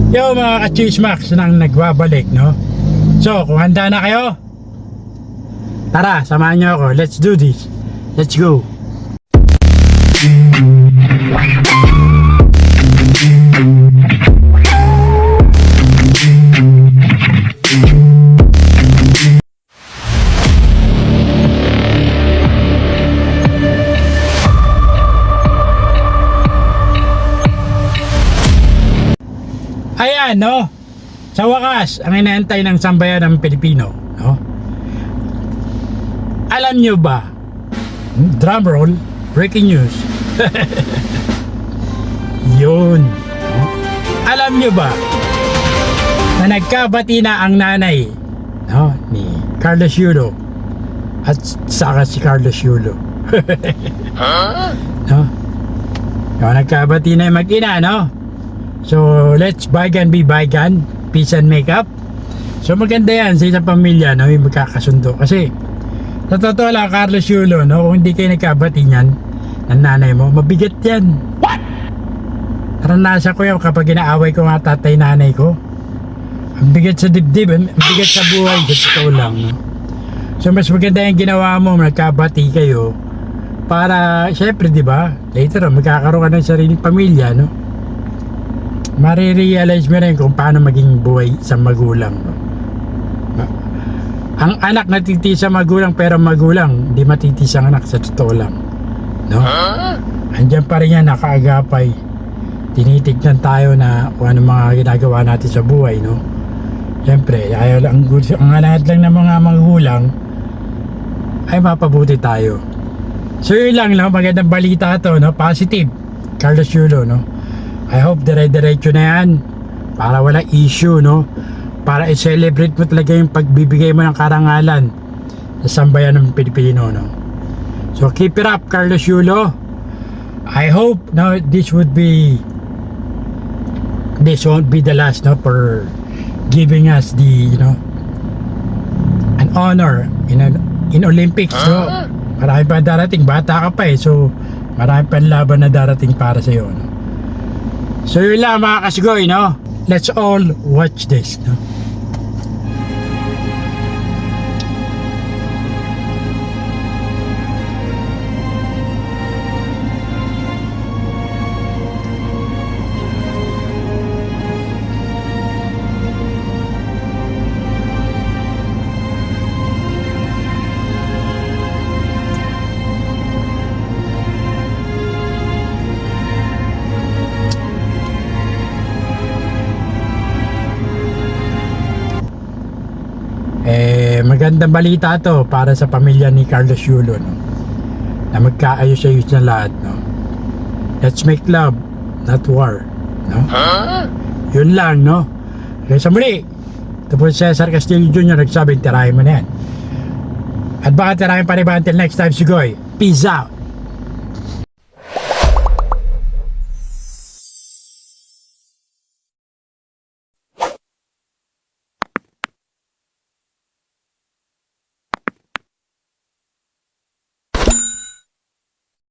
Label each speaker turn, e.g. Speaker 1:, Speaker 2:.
Speaker 1: Yo mga ka-chismax nang nagbabalik, no? So, kung handa na kayo, tara, samahan nyo ako. Let's do this. Let's go. Ayan, no? Sa wakas, ang inaantay ng sambayan ng Pilipino, no? Alam nyo ba? Drum roll, breaking news. Yun. No? Alam nyo ba na nagkabati na ang nanay, no, ni Carlos Yulo at saka si Carlos Yulo. No? No, nagkabati na yung mag-ina, no? So, let's bygone be bygone. Peace and make up. So, maganda yan sa isang pamilya, no? Yung magkakasundo. Kasi, sa totoo lang, Carlos Yulo, no? Kung hindi kayo nagkabati niyan ng nanay mo, mabigat yan. What? Naranasan ko yan kapag inaaway ko mga tatay nanay ko. Ang bigat sa dibdib, ang bigat sa buhay. Sa totoo lang, no? So, mas maganda yung ginawa mo, nagkabati kayo. Para, syempre, di ba? Later, magkakaroon ka ng sariling pamilya, no? Marirealize mo rin kung paano maging buhay sa magulang. Ang anak natiti sa magulang, pero magulang hindi matiti sa anak, sa totoo lang, no? Andiyan pa rin yan, nakaagapay. Tinitignan tayo na kung ano mga ginagawa natin sa buhay, no? Siyempre, ayaw lang, ang lahat lang ng mga magulang ay mapabuti tayo. So yun lang, no? Magandang balita to, no? Positive, Carlos Yulo, no? I hope dire-diretso na yan para wala issue, no? Para i-celebrate mo talaga yung pagbibigay mo ng karangalan sa sambayan ng Pilipino, no? So keep it up, Carlos Yulo. I hope, no, this won't be the last, no, for giving us the, you know, an honor in Olympics. So marami pa darating, bata ka pa eh, so marami pa laban na darating para sa iyo, no? So yun lang mga kasigoy, no? Let's all watch this, no? Magandang balita to para sa pamilya ni Carlos Yulo, no? Na magkaayos-ayos na lahat, no? Let's make love, not war, no? Yun lang, no? Kaya sa muli, ito po si Cesar Castillo Jr. nagsabing tirahin mo na yan. At baka tirahin pa rin ba until next time, sigoy. Peace out.